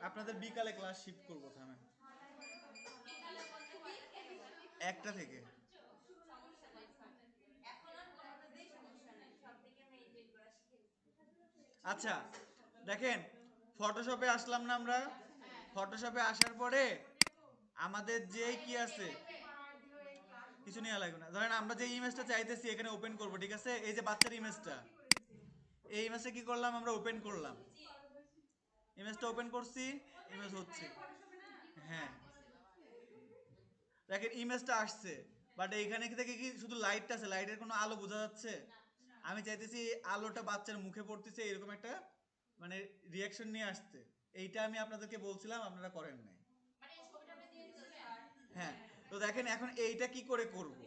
আপনাদের বিকালে class shift করবো, থামেন। বিকালে বলতে কয়টা থেকে বলেন? 1টা থেকে। সমস্যা নাই স্যার, এখন আর কোনোটাতেই সমস্যা নাই, সব দিকে মেইনটেইন করা শিখে নিতে। আচ্ছা দেখেন, ফটোশপে আসলাম না আমরা? ফটোশপে আসার পরে আমাদের যে কি আছে, কিছু নেওয়া লাগবে না। ধরেন আমরা যে ইমেজটা চাইতেছি এখানে ওপেন করব, ঠিক আছে? এই যে বাচ্চার ইমেজটা, এই ইমেজটা কি করলাম আমরা, ওপেন করলাম। জি, ইমেজটা ওপেন করছি, ইমেজ হচ্ছে। হ্যাঁ, দেখেন ইমেজটা আসছে, বাট এইখানে থেকে কি শুধু লাইটটা আছে, লাইটের কোনো আলো বোঝা যাচ্ছে? না। আমি চাইতেছি এই আলোটা বাচ্চার মুখে পড়তেছে এরকম একটা মানে রিয়াকশন নিয়ে আসতে। এইটা আমি আপনাদেরকে বলছিলাম, আপনারা করেন নাই। মানে এই ছবিটা আপনি দিয়ে দিতে স্যার। হ্যাঁ, তো দেখেন এখন এইটা কি করে করব।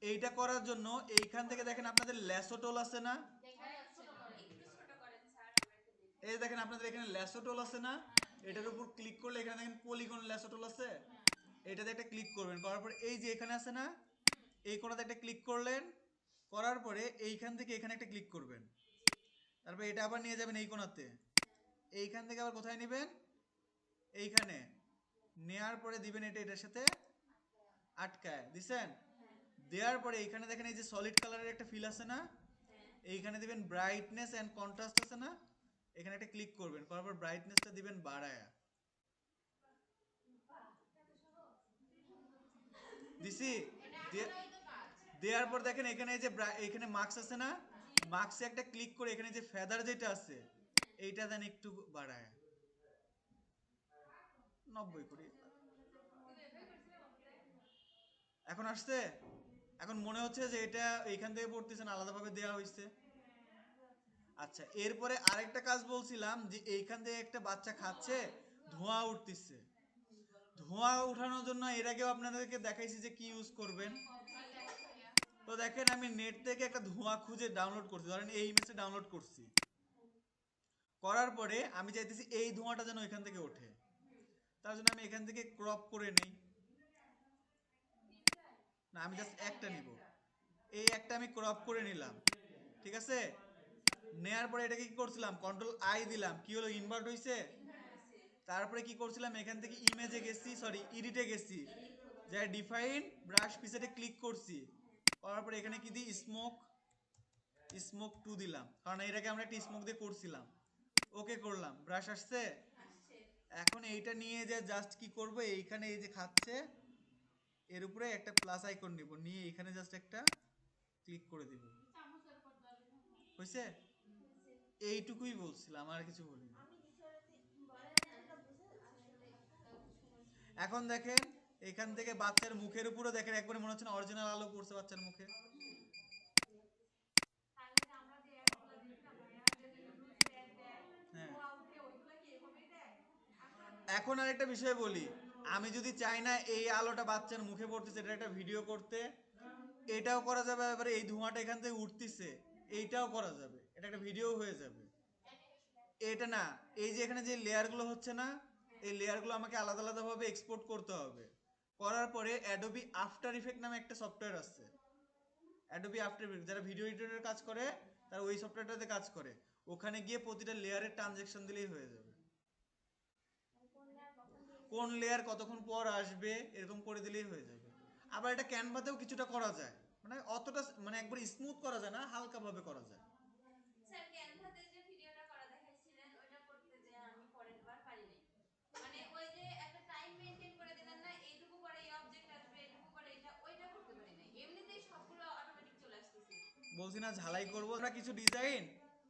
এইটা করার জন্য এইখান থেকে দেখেন আপনাদের ল্যাসোটোল আছে না? দেখা যাচ্ছে না, একটু ছোট করেন স্যার, আমরা একটু দেখি। এই দেখেন আপনাদের এখানে ল্যাসোটোল আছে না? হ্যাঁ, এটার উপর ক্লিক করলে এখানে দেখেন পলিগন ল্যাসোটোল আছে। হ্যাঁ। এটাতে একটা ক্লিক করবেন, করার পর এই যে এখানে আছে না, হুম। এই কোণাতে একটা ক্লিক করলেন, করার পরে এইখান থেকে এখানে একটা ক্লিক করবেন। জি। তারপর এটা আবার নিয়ে যাবেন এই কোণাতে, হ্যাঁ। এইখান থেকে আবার কোথায় নেবেন, এইখানে নেয়ার পরে দিবেন এটা এটার সাথে আটকায় দিছেন। হ্যাঁ। দেওয়ার পরে এইখানে দেখেন এই যে সলিড কালারের একটা ফিল আছে না, হ্যাঁ। এইখানে দিবেন ব্রাইটনেস এন্ড কন্ট্রাস্ট আছে না, এখানে একটা ক্লিক করবেন, করার পর ব্রাইটনেসটা দিবেন বাড়ায়া। দিছি। এটা দিয়ে- আসলেই তো কাজ। দেওয়ার পর দেখেন এখানে এই যে এখানে মার্কস আছে না, জি। মার্কসে একটা ক্লিক করে এখানে যে ফেদার যেটা আছে হ্যাঁ। এইটা দেন একটু বাড়ায় 90 করে। এখন আসছে? এখন মনে হচ্ছে যে এটা এইখান থেকে পড়তেছেন আলাদাভাবে দেওয়া হয়েছে। আচ্ছা, এরপরে আরেকটা কাজ বলছিলাম যে এইখান থেকে একটা বাচ্চা খাচ্ছে, ধোঁয়া উঠতেছে। ধোঁয়া উঠানোর জন্য এর আগেও আপনাদেরকে দেখাইছি যে কি ইউজ করবেন। তো দেখেন আমি নেট থেকে একটা ধোঁয়া খুঁজে ডাউনলোড করছি, ধরেন এই ইমেজটা ডাউনলোড করছি, করার পরে আমি চাইতেছি এই ধোঁয়াটা যেন এখান থেকে ওঠে। তার জন্য আমি এখান থেকে ক্রপ করে নেই। না, আমি জাস্ট একটা নিব, এই একটা আমি ক্রপ করে নিলাম, ঠিক আছে? নেয়ার পরে এটাকে কি করছিলাম, কন্ট্রোল আই দিলাম, কি হলো, ইনভার্ট হইছে। ইনভার্ট হইছে। তারপরে কি করছিলাম, এখান থেকে ইমেজে গেছি, সরি এডিটে গেছি, এডিট করছি। যা ডিফাইন ব্রাশ পিসেটে ক্লিক করছি, হ্যাঁ। করার পরে এখানে কি দিই, স্মোক, স্মোক 2 দিলাম, কারণ এটাকে আমরা একটা স্মোক দিয়ে করছিলাম। ওকে করলাম, ব্রাশ আসছে। আসছে। এখন এইটা নিয়ে যে জাস্ট কি করব, এইখানে এই যে খাচ্ছে এর উপরে একটা প্লাস আইকন নিব, নিয়ে এখানে জাস্ট একটা ক্লিক করে দিব, হয়েছে? হইছে। এইটুকুই বলছিলাম, আর কিছু বলিনি। আমি বিষয়টা বলেন না, আসলে সময় ছিল। এখন দেখেন এখান থেকে বাচ্চার মুখের উপরে দেখেন একবারে মনে হচ্ছে না অরিজিনাল আলো পড়ছে বাচ্চার মুখে। তাহলে যে আমরা যে অ্যাডগুলো দেখি না ভাইয়া, যে নুডলস অ্যাড দেয়, হ্যাঁ, ধোয়া উঠে, ওইগুলো কি এভাবেই দেয়? এখন আরেকটা বিষয় বলি, আমি যদি চাই না এই আলোটা বাচ্চার মুখে পড়তেছে এটা একটা ভিডিও করতে, এটাও করা যাবে। এবারে এই ধোঁয়াটা এখান থেকে উঠতেছে, এইটাও করা যাবে, এটা একটা ভিডিও হয়ে যাবে। এটা না, এই যে এখানে যে লেয়ারগুলো হচ্ছে না, হ্যাঁ। এই লেয়ারগুলো আমাকে আলাদা আলাদাভাবে এক্সপোর্ট করতে হবে। করার পরে অ্যাডোবি আফটার ইফেক্ট নামে একটা সফটওয়্যার আছে, অ্যাডোবি আফটার ইফেক্ট, যারা ভিডিও এডিটরের কাজ করে তারা ওই সফটওয়্যারটাতে কাজ করে। ওখানে গিয়ে প্রতিটা লেয়ারের ট্রানজেকশন দিলেই হয়ে যাবে, কোন লেয়ার কখন দিয়েছে? কোন লেয়ার কতক্ষণ পর আসবে এরকম করে দিলেই হয়ে যাবে। আবার এটা ক্যানভাতেও কিছুটা করা যায়, মানে অতটা মানে একবার স্মুথ করা যায় না, হালকাভাবে করা যায়। স্যার, ক্যানভাতে যে ভিডিওটা করা দেখাইছিলেন, ওইটা করতে যে আমি পরের বার পারি নাই। মানে ওই যে একটা টাইম মেইনটেইন করে দিলেন না, এইটুকু পরে এই অবজেক্ট আসবে, এইটুকু পরে এটা, ওইটা করতে পারি নাই। এমনিতেই সবগুলো অটোমেটিক চলে আসতেছে। বলছি না ঝালাই করব আমরা কিছু ডিজাইন,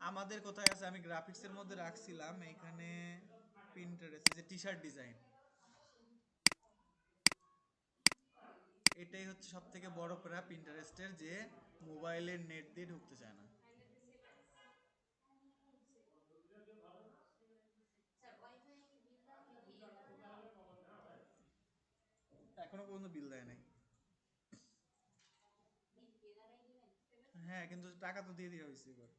আমাদের কোথায় আছে, আমি গ্রাফিক্সের মধ্যে রাখছিলাম এখানে, প্রিন্টারেস্টে যে টি শার্ট ডিজাইন, এটাই হচ্ছে সব থেকে বড় প্যারা প্রিন্টারেস্টের, যে মোবাইলের নেট দিয়ে ঢুকতে চায় না। স্যার, ওয়াইফাই বিল দেওয়া হয় কি? এখনো পর্যন্ত বিল দেয় নাই। বিল কে লাগাই দিবেন? হ্যাঁ, কিন্তু টাকা তো দিয়ে দেওয়া হয়েছে এবার,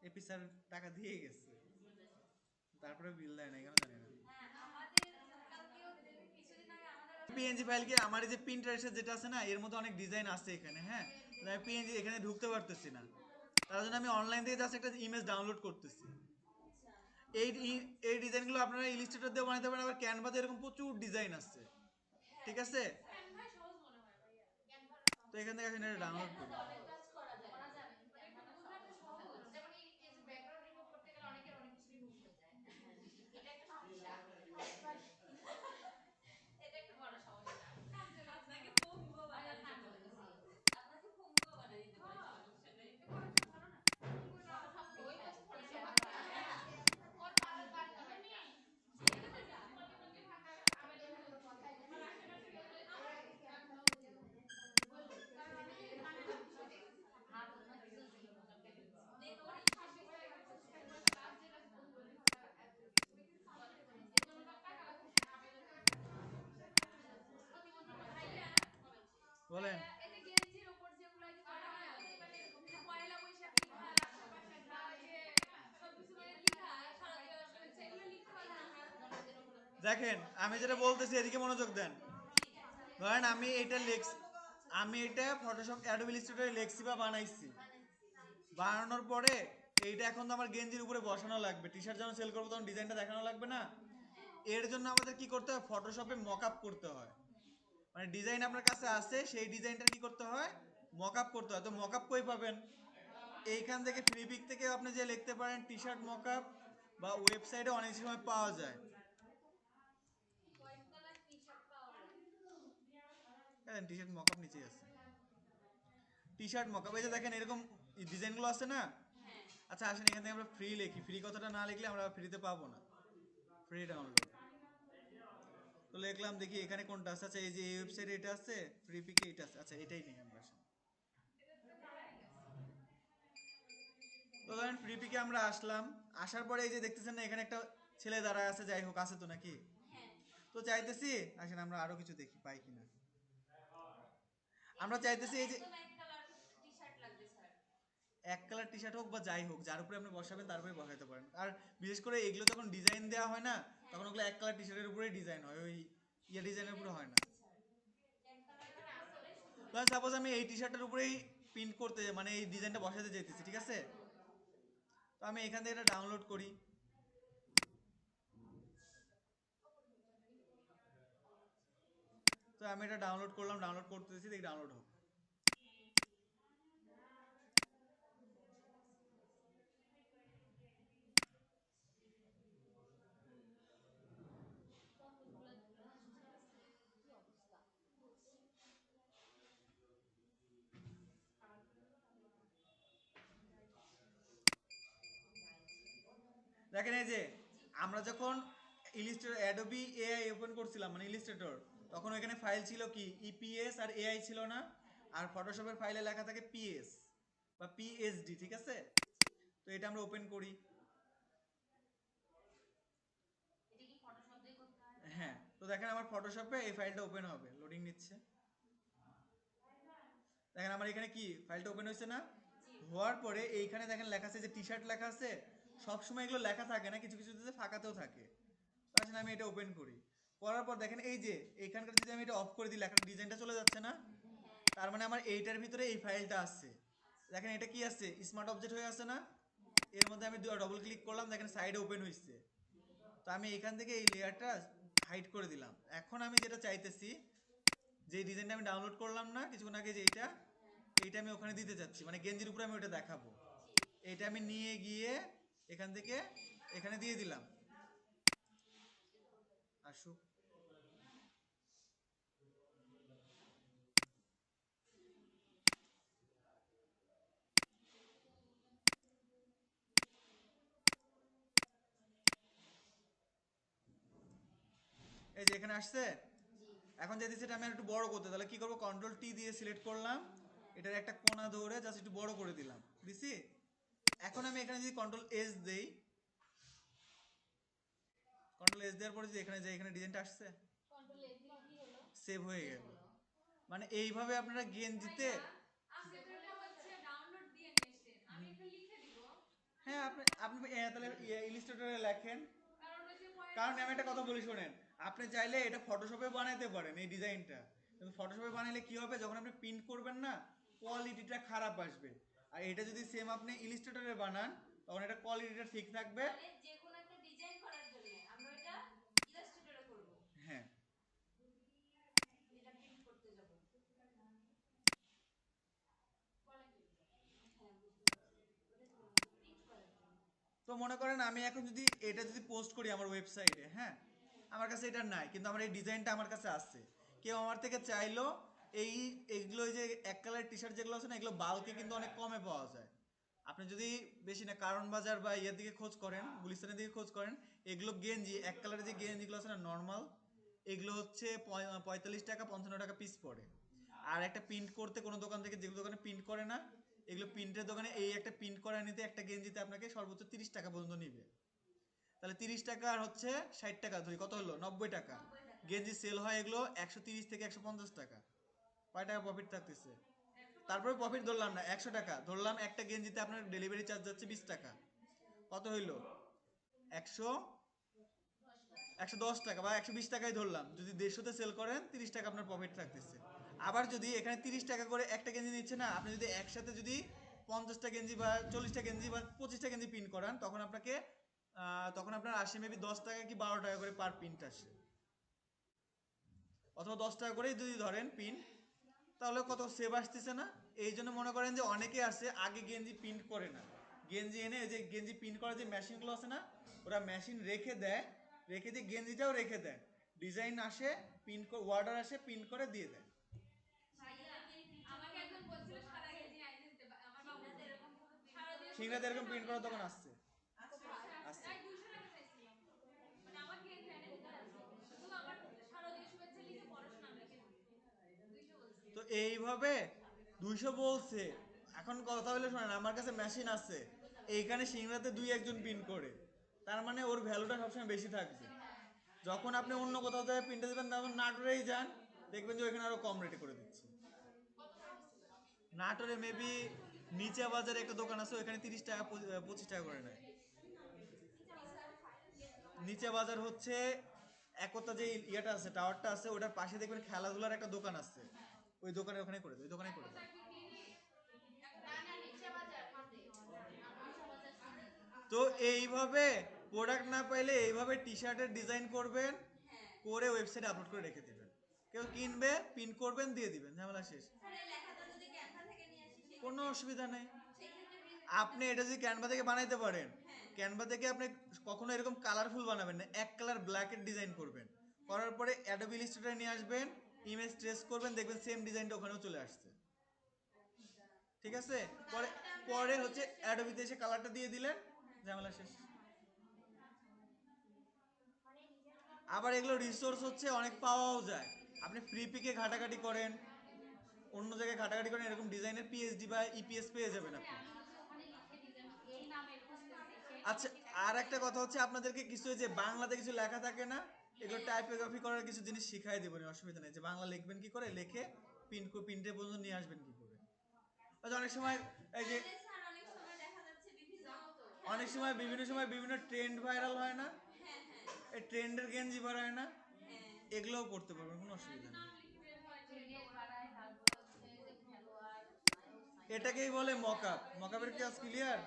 এপি স্যার টাকা দিয়ে গেছে, তারপরে বিল দেয় না কেন জানি না। হ্যাঁ, আমাদের কালকেও কিছুদিন আগে আমাদের পিএনজি ফাইল কি আমার এই যে প্রিন্টারেস্টের যেটা আছে না, এর মধ্যে অনেক ডিজাইন আছে এখানে, হ্যাঁ, তাই পিএনজি এখানে ঢুকতে পারতেছি না, তার জন্য আমি অনলাইন থেকে জাস্ট একটা ইমেজ ডাউনলোড করতেছি। আচ্ছা। এই ডিজাইনগুলো আপনারা ইলিস্ট্রেটর দিয়ে বানাতে পারেন, আবার ক্যানভাতে এরকম প্রচুর ডিজাইন আছে, ঠিক আছে? ক্যানভাই সহজ মনে হয় ভাইয়া, ক্যানভাটা তো এখান থেকে আসেন এটা ডাউনলোড করি। অনেক কাজ করা যায়, করা যাবে, মানে একটু বোঝাটা সহজ। যেমন এই যে ব্যাকগ্রাউন্ড রিমুভ করতে গেলে অনেকের অনেক কিছু রিমুভ হয়ে যায়, এটা একটা সমস্যা। এটা একটা বড় সমস্যা। আপনাকে পঙ্গু বানাই দিতে পারে, আপনাকে পঙ্গু বানাই দিতে পারে, সমস্যা নেই। ভালো না পঙ্গুটা সব ওই পাশে ফটোশপ ওর পাড়ার বাড়ি তো নেই। প্রতিবন্ধী ভাতার আবেদন আমার আশেপাশে লোকজন কারণ অনেকে মানে না বিষয়টা হাত না কিছু ছিল না সব কেটে দিচ্ছে। দেখো 25 টাকা লাস্ট যেটা প্রতিবন্ধী ভাতা এর জন্য টাকা লাগছে আবেদন প্রতিবন্ধী ভাইয়া বলেন। এই যে গেঞ্জির উপর যেগুলো যে করা হয় মানে এরকম যে পয়লা বৈশাখ লিখা আশেপাশে বা যে সবকিছু মানে লিখা শারদীয় শুভেচ্ছা এগুলো লিখতে পারলে আমরা দেখেন আমি যেটা বলতেছি এদিকে মনোযোগ দেন। ধরেন আমি এটা ফটোশপ অ্যাডোবি ইলাস্ট্রেটরে লেখছি বা বানাইছি, বানানোর পরে এইটা এখন তো আমার গেঞ্জির উপরে বসানো লাগবে, টি শার্ট যখন সেল করবো তখন ডিজাইনটা দেখানো লাগবে না? এর জন্য আমাদের কি করতে হয়, ফটোশপে মকআপ করতে হয়। মানে ডিজাইন আপনার কাছে আছে, সেই ডিজাইনটা কি করতে হয়, মকআপ করতে হয়। তো মকআপ কই পাবেন? এইখান থেকে ফ্রিপিক থেকে আপনি যে লিখতে পারেন টি শার্ট মকআপ, বা ওয়েবসাইটে অনেক সময় পাওয়া যায়। হোয়াইট কালার টি-শার্ট পাওয়া যায়। হ্যাঁ, টি শার্ট মকআপ নিচেই আছে। টি শার্ট মকআপ এই যে দেখেন এরকম ডিজাইনগুলো আছে না? হ্যাঁ আচ্ছা আসেন এখান থেকে আমরা ফ্রি লিখি, ফ্রি কথাটা না লিখলে আমরা ফ্রিতে পাবো না। ফ্রি ডাউনলোড তো লিখলাম, দেখি এখানে কোনটা আছে। আচ্ছা এই যে এই ওয়েবসাইটে এটা আছে, ফ্রি পিকে এটা আছে। আচ্ছা এটাই নেই আমরা, আসেন। তো ধরেন ফ্রি পিকে আমরা আসলাম, আসার পরে এই যে দেখতেছেন না এখানে একটা ছেলে দাঁড়ায় আছে, যাই হোক আছে তো নাকি? হ্যাঁ তো চাইতেছি, আসেন আমরা আরো কিছু দেখি পাই কিনা। আমরা এখানে তো চাইতেছি এই যে একদম এক কালার টি-শার্ট লাগবে স্যার। এক কালার টি শার্ট হোক বা যাই হোক, যার উপরে আপনি বসাবেন তার উপরে বসাতে পারেন। আর বিশেষ করে এগুলো যখন ডিজাইন দেওয়া হয় না, তখন ওগুলো এক কালার টি শার্টের উপরেই ডিজাইন হয়, ওই ইয়ে ডিজাইনের উপরে সেটাই হয় না। বলতেছি স্যার, এক কালার আসলে সুন্দর। ধরেন সাপোজ আমি এই টি শার্টের উপরেই প্রিন্ট করতে, মানে এই ডিজাইনটা বসাতে চাইতেছি, ঠিক আছে? তো আমি এখান থেকে এটা ডাউনলোড করি। তো আমি এটা ডাউনলোড করলাম, ডাউনলোড করতেছি, দেখি ডাউনলোড হোক। কতগুলো আসছে, কি অবস্থা। দেখেন এই যে জি আমরা যখন ইলিস্ট্রেটর অ্যাডোবি এআই ওপেন করছিলাম, মানে ইলিস্ট্রেটর, তখন ওইখানে ফাইল ছিল কি ইপিএস আর এআই ছিল না? আর ফটোশপের ফাইলে লেখা থাকে পিএস বা পিএসডি, ঠিক আছে? তো এটা আমরা ওপেন করি। এটা কি ফটোশপ দিয়ে করতে হয়? হ্যাঁ, তো দেখেন আমার ফটোশপে এই ফাইলটা ওপেন হবে, লোডিং নিচ্ছে। দেখেন আমার এখানে কি ফাইলটা ওপেন হয়েছে না? জি হওয়ার পরে এইখানে দেখেন লেখা আছে যে টি শার্ট লেখা আছে। সব সময় এগুলো লেখা থাকে না, কিছু কিছু ফাঁকাতেও থাকে। তো আসলে আমি এটা ওপেন করি, করার পর দেখেন এই যে এইখানকার যদি আমি এটা অফ করে দিই, লেখার ডিজাইনটা চলে যাচ্ছে না? হ্যাঁ তার মানে আমার এইটার ভিতরে এই ফাইলটা আছে। দেখেন এটা কি আছে, স্মার্ট অবজেক্ট হয়ে আছে না? এর মধ্যে আমি ডবল ক্লিক করলাম, দেখেন সাইডে ওপেন হয়েছে। তো আমি এখান থেকে এই লেয়ারটা হাইড করে দিলাম। এখন আমি যেটা চাইতেছি, যে ডিজাইনটা আমি ডাউনলোড করলাম না কিছুক্ষণ আগে, যে এইটা আমি ওখানে দিতে চাচ্ছি, মানে গেঞ্জির উপরে আমি ওটা দেখাবো। জি এইটা আমি নিয়ে গিয়ে এখান থেকে এখানে দিয়ে দিলাম, আসুক। এই যে এখানে আসছে। জি এখন যদি সেটা আমি আর একটু বড় করতে, তাহলে কি করবো, কন্ট্রোল টি দিয়ে সিলেক্ট করলাম, এটার একটা কোণা ধরে জাস্ট একটু বড় করে দিলাম, দিছি। এখন আমি এখানে যদি কন্ট্রোল এস দেই, কন্ট্রোল এস দেওয়ার পরে যদি এখানে যাই, এখানে ডিজাইনটা আসছে, কন্ট্রোল এ দিলে কি হলো? সেভ হয়ে সেভ গেল। হলো। মানে এইভাবে আপনারা গেঞ্জিতে, ভাইয়া আপনি তো এটা হচ্ছে ডাউনলোড দিয়ে নিয়েছেন, আমি এটা লিখে দিব। হ্যাঁ আপনি আপনি তাহলে ইলিস্ট্রেটরে লেখেন। কারণ ওই যে পয়লা কারণ আমি একটা কথা বলি বৈশাখ শোনেন, আপনি চাইলে এটা ফটোশপে বানাইতে পারেন এই ডিজাইনটা, কিন্তু ফটোশপে বানাইলে কি হবে, যখন আপনি প্রিন্ট করবেন না, কোয়ালিটিটা খারাপ আসবে। আর এটা যদি সেম আপনি ইলিস্ট্রেটরে বানান, তখন এটা কোয়ালিটিটা ঠিক থাকবে। মানে যে কোনো একটা তো মনে করেন আমি এখন যদি এটা যদি পোস্ট করি আমার ওয়েবসাইটে, হ্যাঁ, আমার কাছে এটা নাই কিন্তু আমার এই ডিজাইনটা আমার কাছে আছে, কেউ আমার থেকে চাইলো এই এইগুলো, এই যে এক কালারের টি শার্ট যেগুলো আছে না, এগুলো বাল্কে কিন্তু অনেক কমে পাওয়া যায়। আপনি যদি বেশি না কারণ বাজার বা ইয়ের দিকে খোঁজ করেন, গুলিস্তানের দিকে খোঁজ করেন, এগুলো গেঞ্জি এক কালারের যে গেঞ্জিগুলো আছে না নর্মাল, এগুলো হচ্ছে 45 টাকা 55 টাকা পিস পড়ে। আর একটা প্রিন্ট করতে কোনো দোকান থেকে, যেগুলো দোকানে প্রিন্ট করে না, এগুলো প্রিন্টের দোকানে এই একটা প্রিন্ট করা নিতে একটা গেঞ্জিতে আপনাকে সর্বোচ্চ 30 টাকা পর্যন্ত নিবে। তাহলে 30 টাকা আর হচ্ছে 60 টাকা, ধরি কত হলো, 90 টাকা। 90 টাকা। গেঞ্জি সেল হয় এগুলো 130 থেকে 150 টাকা। কয় টাকা প্রফিট থাকতেছে? তারপরে 150 প্রফিট ধরলাম না, 100 টাকা ধরলাম, একটা গেঞ্জিতে আপনার ডেলিভারি চার্জ যাচ্ছে 20 টাকা। কত হইলো? 100, 110 টাকা বা 120 টাকাই ধরলাম। যদি 150-তে সেল করেন 30 টাকা আপনার প্রফিট থাকতেছে। আবার যদি এখানে 30 টাকা করে একটা গেঞ্জি নিচ্ছে না, আপনি যদি একসাথে যদি 50টা গেঞ্জি বা 40টা গেঞ্জি বা 25টা গেঞ্জি প্রিন্ট করান, তখন আপনাকে তখন আপনার আসে মেবি 10 টাকা কি 12 টাকা করে পার প্রিন্ট আসে, অথবা 10 টাকা করেই যদি ধরেন প্রিন্ট, তাহলে কত সেভ আসতেছে না? এই জন্য মনে করেন যে অনেকে আছে আগে গেঞ্জি প্রিন্ট করে না, গেঞ্জি এনে এই যে গেঞ্জি প্রিন্ট করার যে মেশিনগুলো আছে না, ওরা মেশিন রেখে দেয়, রেখে দিয়ে গেঞ্জিটাও রেখে দেয়, ডিজাইন আসে, প্রিন্ট অর্ডার আসে, প্রিন্ট করে দিয়ে দেয়। ভাইয়া, আমাকে একজন বলছিল সাদা গেঞ্জি আইনে দিতে, আমার বাবু সিংড়াতে এরকম কোনো প্রিন্ট শারদীয় সিংড়াতে শুভেচ্ছা এরকম প্রিন্ট করার দোকান মার্কেটটা আসছে। আছে, আসছে। আমি 200 টাকা চাইছিলাম। মানে আমার গেঞ্জি এনে দিতে বলছে। শুধু আমার শারদীয় শুভেচ্ছা লিখে পড়াশোনা নাম লিখে দিতে। 200 বলছে। তো এইভাবে 200 বলছে। এখন কথা হলো শোনেন, আমার কাছে মেশিন আছে, এইখানে সিংড়াতে দুই একজন প্রিন্ট করে, তার মানে ওর ভ্যালুটা সবসময় বেশি থাকবে। যখন আপনি অন্য কোথাও থেকে প্রিন্টে দেবেন, তখন নাটোরেই যান, দেখবেন যে ওইখানে আরো কম রেটে করে দিচ্ছে। কত করে দিছিল? নাটোরে মেবি নিচা বাজারে একটা দোকান আছে, ওইখানে 30 টাকা 25 টাকা করে নেয়। নিচে বাজার হচ্ছে একতা যে ইয়েটা আছে, টাওয়ারটা আছে, ওটার পাশে দেখবেন খেলাধুলার একটা দোকান আছে, ওই দোকানে ওখানে করে দেয়, ওই দোকানে করে একতা দেয়। কি ক্লিনিক? না না, নিচে বাজার মাঠে। নিচে বাজার চিনি। তো এইভাবে প্রোডাক্ট না পাইলে এইভাবে টি শার্টের ডিজাইন করবেন, হ্যাঁ। করে ওয়েবসাইটে আপলোড করে রেখে দিবেন, কেউ কিনবে, প্রিন্ট করবেন, দিয়ে দিবেন, ঝামেলা শেষ। স্যার এই লেখাটা যদি ক্যানভা থেকে নিয়ে আসি কোনো সেক্ষেত্রে, অসুবিধা নেই। সেক্ষেত্রে আপনি এটা যদি ক্যানভা থেকে বানাইতে পারেন, হ্যাঁ ক্যানভা থেকে আপনি কখনো এরকম কালারফুল বানাবেন না, এক কালার ব্ল্যাকের ডিজাইন করবেন, করার পরে অ্যাডোবি ইলাস্ট্রেটর নিয়ে আসবেন, ইমেজ ট্রেস করবেন, দেখবেন সেম ডিজাইনটা ওখানেও চলে আসছে। ঠিক আছে? পরে কালারটা আমরা পরে অ্যাডোবি হচ্ছে ইলাস্ট্রেটর। অ্যাডোবিতে এসে কালারটা দিয়ে দিলেন, ঝামেলা শেষ। আবার এগুলো রিসোর্স হচ্ছে অনেক পাওয়াও যায়। আপনি ফ্রি পিকে ঘাটাঘাটি করেন, অন্য জায়গায় ঘাটাঘাটি করেন, এরকম ডিজাইনের পিএইচডি বা ইপিএস পেয়ে যাবেন আপনি। আমি যদি ওখানে লিখে দিই যে এই নামের খুঁজতেছি, সেই আচ্ছা, নামে কি আর পাওয়া একটা যাবে? কথা হচ্ছে আপনাদেরকে কিছু ওই যে বাংলাতে কিছু লেখা থাকে না, এগুলো হ্যাঁ। টাইপোগ্রাফি করার কিছু জিনিস শিখাই দেবেন, অসুবিধা নেই, যে বাংলা লিখবেন কি করে, লিখে প্রিন্টে পর্যন্ত নিয়ে আসবেন কি করে। হয়তো অনেক সময় এই যে তাহলে স্যার অনেক সময় দেখা যাচ্ছে বিভিন্ন অনেক খেলাধুলা সময় বিভিন্ন উপলক্ষে। সময় বিভিন্ন ট্রেন্ড ভাইরাল হয় না, হ্যাঁ হ্যাঁ এই ট্রেন্ডের গেঞ্জি বার হয় না, হ্যাঁ। এগুলোও করতে পারবেন, কোনো অসুবিধা নেই। নাম লিখে বের হয় ট্রেনের বাড়ায়, তারপরে হচ্ছে যে খেলোয়াড়, নায়ক, নায়িকা। এটাকেই বলে মকআপ। মকআপের কাজ ক্লিয়ার?